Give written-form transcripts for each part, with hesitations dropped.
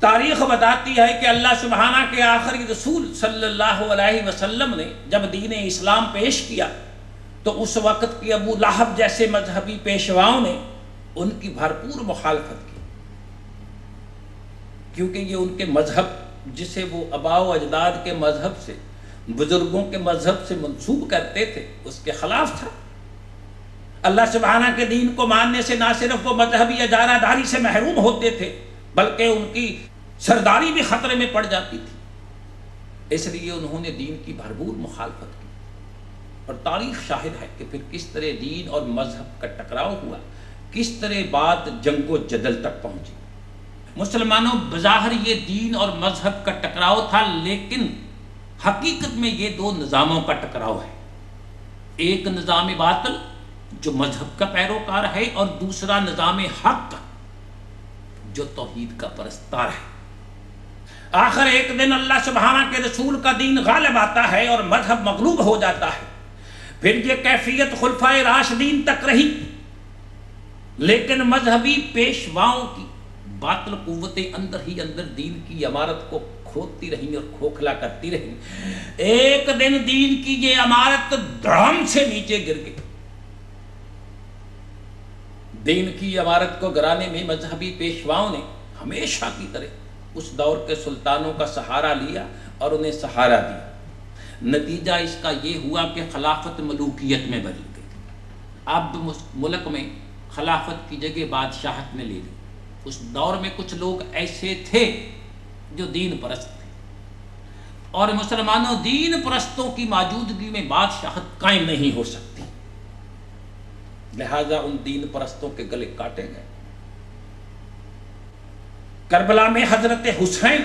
تاریخ بتاتی ہے کہ اللہ سبحانہ کے آخری رسول صلی اللہ علیہ وسلم نے جب دین اسلام پیش کیا تو اس وقت کی ابو لہب جیسے مذہبی پیشواؤں نے ان کی بھرپور مخالفت کی، کیونکہ یہ ان کے مذہب جسے وہ آباء و اجداد کے مذہب سے، بزرگوں کے مذہب سے منسوب کرتے تھے، اس کے خلاف تھا۔ اللہ سبحانہ کے دین کو ماننے سے نہ صرف وہ مذہبی اجارہ داری سے محروم ہوتے تھے بلکہ ان کی سرداری بھی خطرے میں پڑ جاتی تھی، اس لیے انہوں نے دین کی بھرپور مخالفت کی۔ اور تاریخ شاہد ہے کہ پھر کس طرح دین اور مذہب کا ٹکراؤ ہوا، کس طرح بات جنگ و جدل تک پہنچی۔ مسلمانوں، بظاہر یہ دین اور مذہب کا ٹکراؤ تھا، لیکن حقیقت میں یہ دو نظاموں کا ٹکراؤ ہے۔ ایک نظام باطل جو مذہب کا پیروکار ہے، اور دوسرا نظام حق جو توحید کا پرستار ہے۔ آخر ایک دن اللہ سبحانہ کے رسول کا دین غالب آتا ہے اور مذہب مغلوب ہو جاتا ہے۔ پھر یہ کیفیت خلفائے راشدین تک رہی، لیکن مذہبی پیشواؤں کی باطل قوتیں اندر ہی اندر دین کی عمارت کو کھودتی رہیں اور کھوکھلا کرتی رہیں۔ ایک دن دین کی یہ عمارت دھڑام سے نیچے گر گئی۔ دین کی عمارت کو گرانے میں مذہبی پیشواؤں نے ہمیشہ کی طرح اس دور کے سلطانوں کا سہارا لیا اور انہیں سہارا دیا۔ نتیجہ اس کا یہ ہوا کہ خلافت ملوکیت میں بدل گئی۔ اب ملک میں خلافت کی جگہ بادشاہت نے لے لی۔ اس دور میں کچھ لوگ ایسے تھے جو دین پرست تھے، اور مسلمانوں، دین پرستوں کی موجودگی میں بادشاہت قائم نہیں ہو سکتی، لہذا ان دین پرستوں کے گلے کاٹے گئے۔ کربلا میں حضرت حسین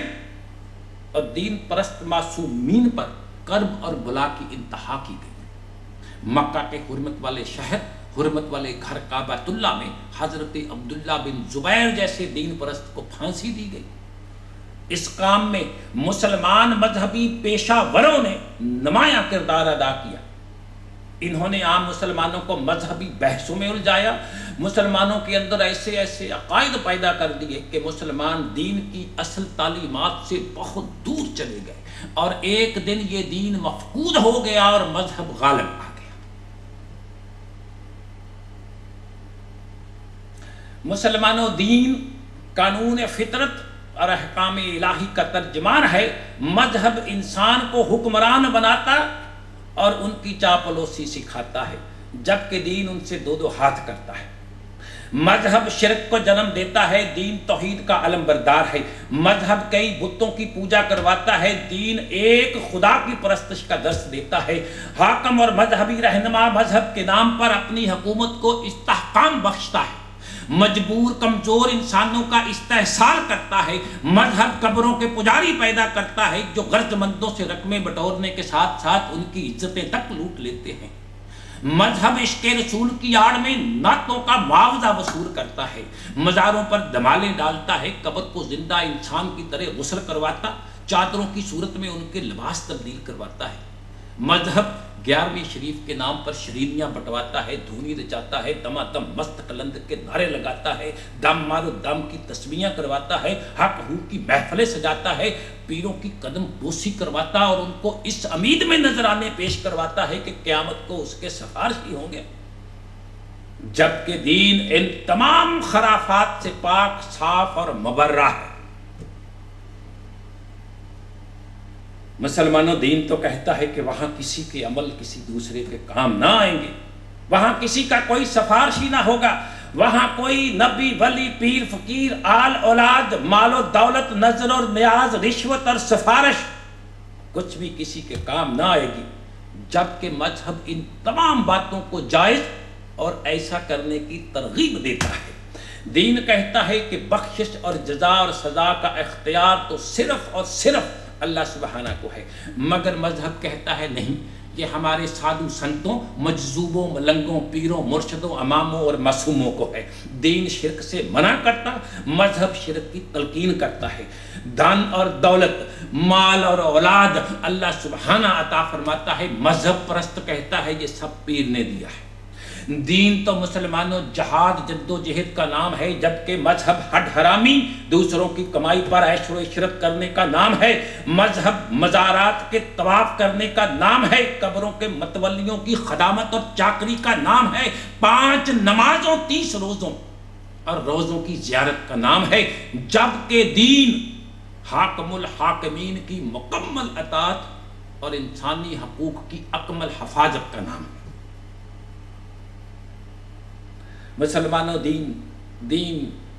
اور دین پرست معصومین پر کرب اور بلا کی انتہا کی گئی۔ مکہ کے حرمت والے شہر، حرمت والے گھر کعبۃ اللہ میں حضرت عبداللہ بن زبیر جیسے دین پرست کو پھانسی دی گئی۔ اس کام میں مسلمان مذہبی پیشہ وروں نے نمایاں کردار ادا کیا۔ انہوں نے عام مسلمانوں کو مذہبی بحثوں میں الجھایا، مسلمانوں کے اندر ایسے ایسے عقائد پیدا کر دیے کہ مسلمان دین کی اصل تعلیمات سے بہت دور چلے گئے، اور ایک دن یہ دین مفقود ہو گیا اور مذہب غالب آ گیا۔ مسلمانوں، دین قانون فطرت اور احکام الہی کا ترجمان ہے۔ مذہب انسان کو حکمران بناتا اور ان کی چاپلوسی سکھاتا ہے، جبکہ دین ان سے دو ہاتھ کرتا ہے۔ مذہب شرک کو جنم دیتا ہے، دین توحید کا علم بردار ہے۔ مذہب کئی بتوں کی پوجا کرواتا ہے، دین ایک خدا کی پرستش کا درس دیتا ہے۔ حاکم اور مذہبی رہنما مذہب کے نام پر اپنی حکومت کو استحکام بخشتا ہے، مجبور کمزور انسانوں کا استحصال کرتا ہے۔ مذہب قبروں کے پجاری پیدا کرتا ہے جو غرض مندوں سے رقمیں بٹورنے کے ساتھ ساتھ ان کی عزتیں تک لوٹ لیتے ہیں۔ مذہب عشق رسول کی آڑ میں نعتوں کا معاوضہ وصول کرتا ہے، مزاروں پر دمالے ڈالتا ہے، قبر کو زندہ انسان کی طرح غسل کرواتا، چادروں کی صورت میں ان کے لباس تبدیل کرواتا ہے۔ مذہب 11ویں شریف کے نام پر شرینیاں بٹواتا ہے، دھونی رچاتا ہے، دمادم مست کلند کے نعرے لگاتا ہے، دم مارو دم کی تسمیاں کرواتا ہے، حق حقوق کی محفلیں سجاتا ہے، پیروں کی قدم بوسی کرواتا اور ان کو اس امید میں نذرانے پیش کرواتا ہے کہ قیامت کو اس کے سفارشی ہوں گے، جبکہ دین ان تمام خرافات سے پاک، صاف اور مبرہ ہے۔ مسلمانوں، دین تو کہتا ہے کہ وہاں کسی کے عمل کسی دوسرے کے کام نہ آئیں گے، وہاں کسی کا کوئی سفارشی نہ ہوگا، وہاں کوئی نبی، ولی، پیر، فقیر، آل اولاد، مال و دولت، نظر اور نیاز، رشوت اور سفارش کچھ بھی کسی کے کام نہ آئے گی، جبکہ مذہب ان تمام باتوں کو جائز اور ایسا کرنے کی ترغیب دیتا ہے۔ دین کہتا ہے کہ بخشش اور جزا اور سزا کا اختیار تو صرف اور صرف اللہ سبحانہ کو ہے، مگر مذہب کہتا ہے نہیں، یہ ہمارے سادھو سنتوں، مجذوبوں، ملنگوں، پیروں، مرشدوں، اماموں اور معصوموں کو ہے۔ دین شرک سے منع کرتا، مذہب شرک کی تلقین کرتا ہے۔ دان اور دولت، مال اور اولاد اللہ سبحانہ عطا فرماتا ہے، مذہب پرست کہتا ہے یہ سب پیر نے دیا ہے۔ دین تو مسلمانوں جہاد جد و جہد کا نام ہے، جبکہ مذہب ہڈ حرامی دوسروں کی کمائی پر عیش و عشرت کرنے کا نام ہے۔ مذہب مزارات کے طواف کرنے کا نام ہے، قبروں کے متولیوں کی خدامت اور چاکری کا نام ہے، 5 نمازوں 30 روزوں اور روزوں کی زیارت کا نام ہے، جبکہ دین حاکم الحاکمین کی مکمل اطاعت اور انسانی حقوق کی اکمل حفاظت کا نام ہے۔ مسلمانوں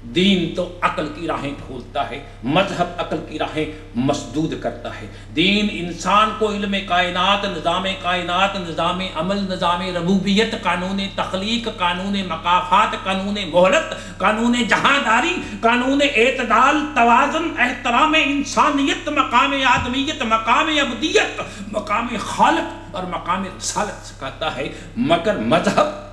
دین تو عقل کی راہیں کھولتا ہے، مذہب عقل کی راہیں مسدود کرتا ہے۔ دین انسان کو علم کائنات، نظام عمل، نظام ربوبیت، قانون تخلیق، قانون مکافات، قانون مہلت، قانون جہانداری، قانون اعتدال، توازن، احترام انسانیت، مقام آدمیت، مقام ابدیت، مقام خالق اور مقام رسالت سکھاتا ہے، مگر مذہب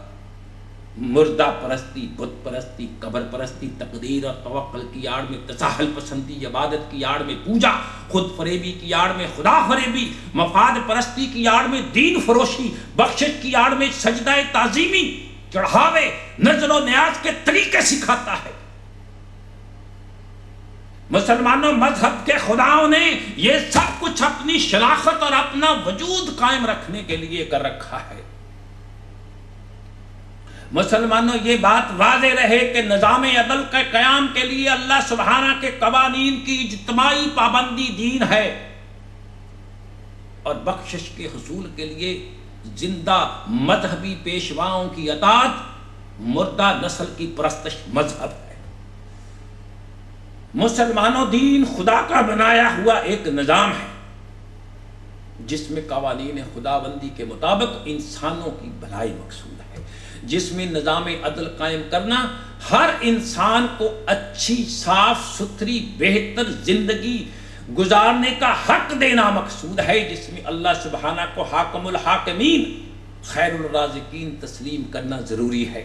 مردہ پرستی، بت پرستی، قبر پرستی، تقدیر اور توکل کی آڑ میں تساہل پسندی، عبادت کی آڑ میں پوجا، خود فریبی کی آڑ میں خدا فریبی، مفاد پرستی کی آڑ میں دین فروشی، بخشش کی آڑ میں سجدہ تعظیمی، چڑھاوے، نظر و نیاز کے طریقے سکھاتا ہے۔ مسلمانوں مذہب کے خداؤں نے یہ سب کچھ اپنی شناخت اور اپنا وجود قائم رکھنے کے لیے کر رکھا ہے۔ مسلمانوں یہ بات واضح رہے کہ نظام عدل کے قیام کے لیے اللہ سبحانہ کے قوانین کی اجتماعی پابندی دین ہے، اور بخشش کے حصول کے لیے زندہ مذہبی پیشواؤں کی اطاعت مردہ نسل کی پرستش مذہب ہے۔ مسلمانوں دین خدا کا بنایا ہوا ایک نظام ہے جس میں قوانین خداوندی کے مطابق انسانوں کی بھلائی مقصود ہے، جس میں نظام عدل قائم کرنا ہر انسان کو اچھی، صاف ستھری، بہتر زندگی گزارنے کا حق دینا مقصود ہے، جس میں اللہ سبحانہ کو حاکم الحاکمین، خیر الرازقین تسلیم کرنا ضروری ہے۔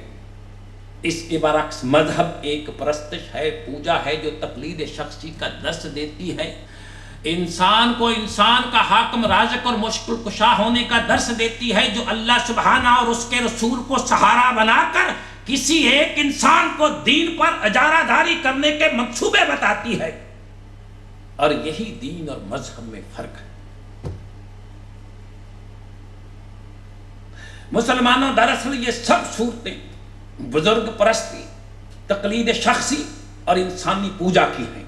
اس کے برعکس مذہب ایک پرستش ہے، پوجا ہے جو تقلید شخصی کا درس دیتی ہے، انسان کو انسان کا حاکم، رازق اور مشکل کشا ہونے کا درس دیتی ہے، جو اللہ سبحانہ اور اس کے رسول کو سہارا بنا کر کسی ایک انسان کو دین پر اجارہ داری کرنے کے منصوبے بتاتی ہے، اور یہی دین اور مذہب میں فرق ہے۔ مسلمانوں دراصل یہ سب صورتیں بزرگ پرستی، تقلید شخصی اور انسانی پوجا کی ہیں،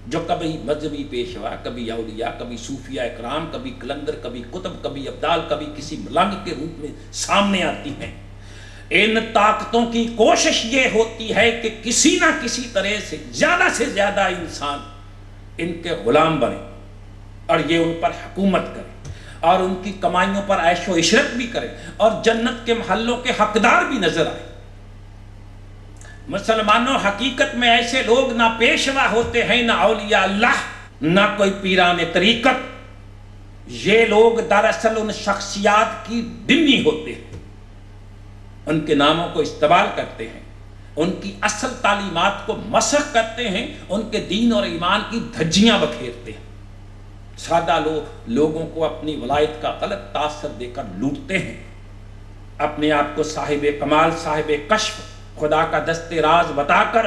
جو کبھی مذہبی پیشوا، کبھی اولیاء، کبھی صوفیہ اکرام، کبھی کلندر، کبھی قطب، کبھی ابدال، کبھی کسی ملنگ کے روپ میں سامنے آتی ہیں۔ ان طاقتوں کی کوشش یہ ہوتی ہے کہ کسی نہ کسی طرح سے زیادہ انسان ان کے غلام بنے، اور یہ ان پر حکومت کرے، اور ان کی کمائیوں پر عیش و عشرت بھی کرے، اور جنت کے محلوں کے حقدار بھی نظر آئے۔ مسلمانوں حقیقت میں ایسے لوگ نہ پیشوا ہوتے ہیں، نہ اولیاء اللہ، نہ کوئی پیران طریقت۔ یہ لوگ دراصل ان شخصیات کی ڈمی ہوتے ہیں، ان کے ناموں کو استعمال کرتے ہیں، ان کی اصل تعلیمات کو مسخ کرتے ہیں، ان کے دین اور ایمان کی دھجیاں بکھیرتے ہیں۔ سادہ لوگوں کو اپنی ولایت کا غلط تاثر دے کر لوٹتے ہیں، اپنے آپ کو صاحب کمال، صاحب کشف، خدا کا دست راز بتا کر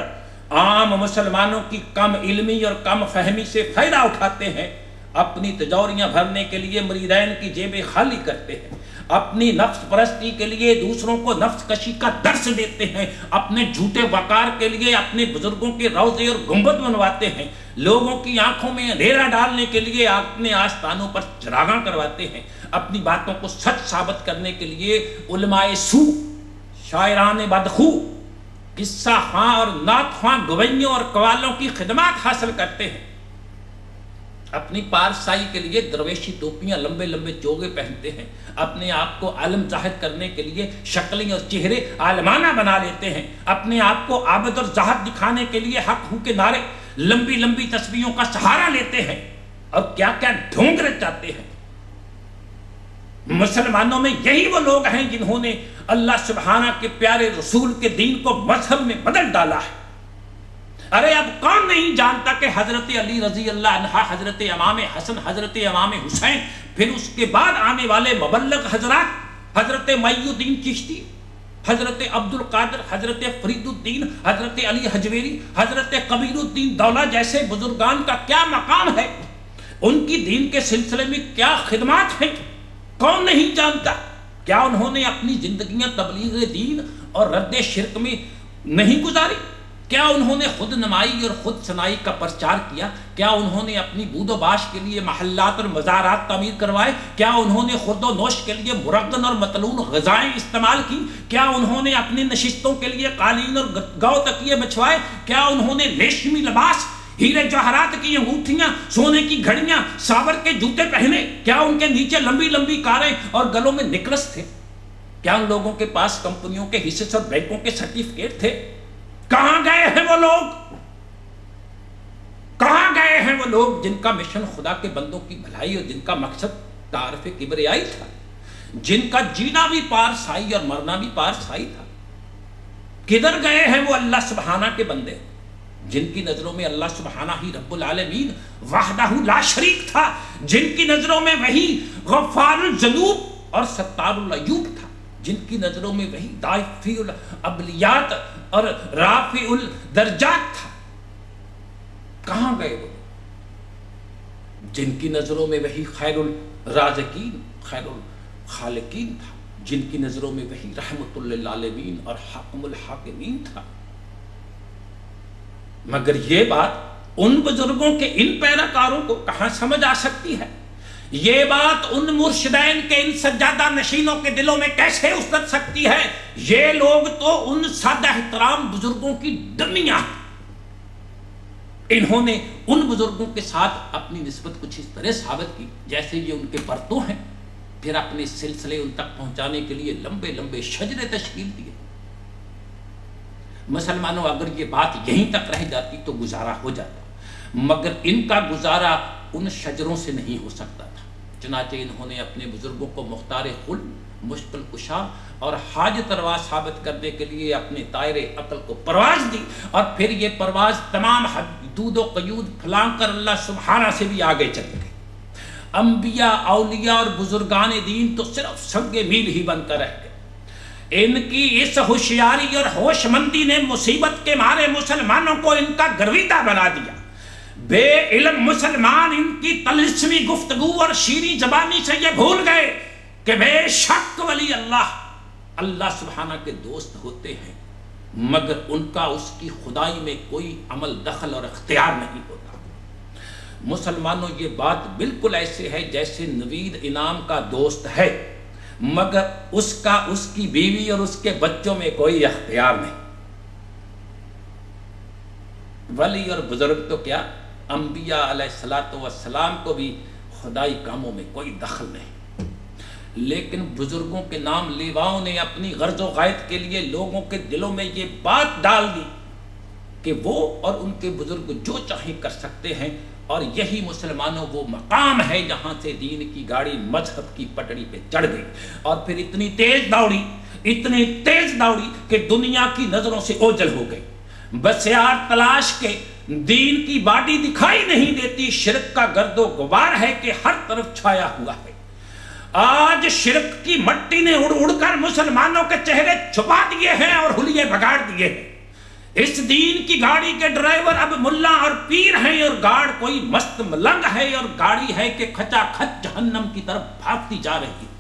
عام مسلمانوں کی کم علمی اور کم فہمی سے فائدہ اٹھاتے ہیں، اپنی تجوریاں بھرنے کے لیے مریدین کی جیبیں خالی کرتے ہیں، اپنی نفس پرستی کے لیے دوسروں کو نفس کشی کا درس دیتے ہیں، اپنے جھوٹے وقار کے لیے اپنے بزرگوں کے روضے اور گنبد بنواتے ہیں، لوگوں کی آنکھوں میں اندھیرا ڈالنے کے لیے اپنے آستانوں پر چراغاں کرواتے ہیں، اپنی باتوں کو سچ ثابت کرنے کے لیے علماء سو، شاعران بدخو، قصہ خواں اور نعت خواں گویوں اور قوالوں کی خدمات حاصل کرتے ہیں، اپنی پارسائی کے لیے درویشی ٹوپیاں، لمبے لمبے چوگے پہنتے ہیں، اپنے آپ کو عالم ظاہر کرنے کے لیے شکلیں اور چہرے عالمانہ بنا لیتے ہیں، اپنے آپ کو عابد اور زاہد دکھانے کے لیے حق ہو کے نعرے، لمبی لمبی تسبیحوں کا سہارا لیتے ہیں، اور کیا کیا ڈھونگ رچاتے ہیں۔ مسلمانوں میں یہی وہ لوگ ہیں جنہوں نے اللہ سبحانہ کے پیارے رسول کے دین کو مذہب میں بدل ڈالا ہے۔ ارے اب کون نہیں جانتا کہ حضرت علی رضی اللہ عنہ، حضرت امام حسن، حضرت امام حسین، پھر اس کے بعد آنے والے مبلغ حضرات، حضرت معی الدین چشتی، حضرت عبد القادر، حضرت فرید الدین، حضرت علی حجویری، حضرت کبیر الدین دولہ جیسے بزرگان کا کیا مقام ہے، ان کی دین کے سلسلے میں کیا خدمات ہیں، کون نہیں جانتا؟ کیا انہوں نے اپنی زندگیاں تبلیغ دین اور رد شرک میں نہیں گزاری؟ کیا انہوں نے خود نمائی اور خود سنائی کا پرچار کیا؟ کیا انہوں نے اپنی بود و باش کے لیے محلات اور مزارات تعمیر کروائے؟ کیا انہوں نے خورد و نوش کے لیے مرغن اور مطلون غذائیں استعمال کی؟ کیا انہوں نے اپنی نشستوں کے لیے قالین اور گو تکیے بچھوائے؟ کیا انہوں نے ریشمی لباس، ہیرے جواہرات کی انگوٹھیاں، سونے کی گھڑیاں، ساور کے جوتے پہنے؟ کیا ان کے نیچے لمبی لمبی کاریں اور گلوں میں نیکلس تھے؟ کیا ان لوگوں کے پاس کمپنیوں کے حصے اور بینکوں کے سرٹیفکیٹ تھے؟ کہاں گئے ہیں وہ لوگ؟ کہاں گئے ہیں وہ لوگ جن کا مشن خدا کے بندوں کی بھلائی اور جن کا مقصد تعارف کبریائی تھا، جن کا جینا بھی پارسائی اور مرنا بھی پارسائی تھا؟ کدھر گئے ہیں وہ اللہ سبحانہ کے بندے جن کی نظروں میں اللہ سبحانہ ہی رب العالمین وحدہ لا شریک تھا، جن کی نظروں میں وہی غفار الذنوب اور ستار العیوب تھا، جن کی نظروں میں وہی دافع الابلیات اور رافع الدرجات تھا؟ کہاں گئے وہ؟ جن کی نظروں میں وہی خیر الرازقین، خیر الخالقین تھا، جن کی نظروں میں وہی رحمت للعالمین اور حاکم الحاکمین تھا۔ مگر یہ بات ان بزرگوں کے ان پیراکاروں کو کہاں سمجھ آ سکتی ہے؟ یہ بات ان مرشدین کے ان سجادہ نشینوں کے دلوں میں کیسے اتر سکتی ہے؟ یہ لوگ تو ان سادہ احترام بزرگوں کی ڈمیاں ہیں۔ انہوں نے ان بزرگوں کے ساتھ اپنی نسبت کچھ اس طرح ثابت کی جیسے یہ ان کے برتوں ہیں، پھر اپنے سلسلے ان تک پہنچانے کے لیے لمبے لمبے شجرے تشکیل دیے۔ مسلمانوں، اگر یہ بات یہیں تک رہ جاتی تو گزارا ہو جاتا، مگر ان کا گزارا ان شجروں سے نہیں ہو سکتا تھا۔ چنانچہ انہوں نے اپنے بزرگوں کو مختار خلد، مشکل کشا اور حاجت روا ثابت کرنے کے لیے اپنے طائر عقل کو پرواز دی، اور پھر یہ پرواز تمام حدود و قیود پھلانگ کر اللہ سبحانہ سے بھی آگے چل گئی۔ انبیاء، اولیاء اور بزرگان دین تو صرف سنگ میل ہی بن کر رہ گئے۔ ان کی اس ہوشیاری اور ہوش مندی نے مصیبت کے مارے مسلمانوں کو ان کا گرویدہ بنا دیا۔ بے علم مسلمان ان کی طلسمی گفتگو اور شیریں زبانی سے یہ بھول گئے کہ بے شک ولی اللہ سبحانہ کے دوست ہوتے ہیں، مگر ان کا اس کی خدائی میں کوئی عمل دخل اور اختیار نہیں ہوتا۔ مسلمانوں، یہ بات بالکل ایسے ہے جیسے نوید انعام کا دوست ہے، مگر اس کا اس کی بیوی اور اس کے بچوں میں کوئی اختیار نہیں۔ ولی اور بزرگ تو کیا، انبیاء علیہ السلام کو بھی خدائی کاموں میں کوئی دخل نہیں، لیکن بزرگوں کے نام لیواؤں نے اپنی غرض و غایت کے لیے لوگوں کے دلوں میں یہ بات ڈال دی کہ وہ اور ان کے بزرگ جو چاہیں کر سکتے ہیں، اور یہی مسلمانوں وہ مقام ہے جہاں سے دین کی گاڑی مذہب کی پٹڑی پہ چڑھ گئی، اور پھر اتنی تیز دوڑی کہ دنیا کی نظروں سے اوجھل ہو گئی۔ بسیار تلاش کے دین کی باڈی دکھائی نہیں دیتی، شرک کا گرد و غبار ہے کہ ہر طرف چھایا ہوا ہے۔ آج شرک کی مٹی نے اڑ اڑ کر مسلمانوں کے چہرے چھپا دیے ہیں اور حلیے بگاڑ دیے ہیں۔ اس دین کی گاڑی کے ڈرائیور اب ملا اور پیر ہیں، اور گاڑ کوئی مست ملنگ ہے، اور گاڑی ہے کہ کھچا کھچ جہنم کی طرف بھاگتی جا رہی ہے۔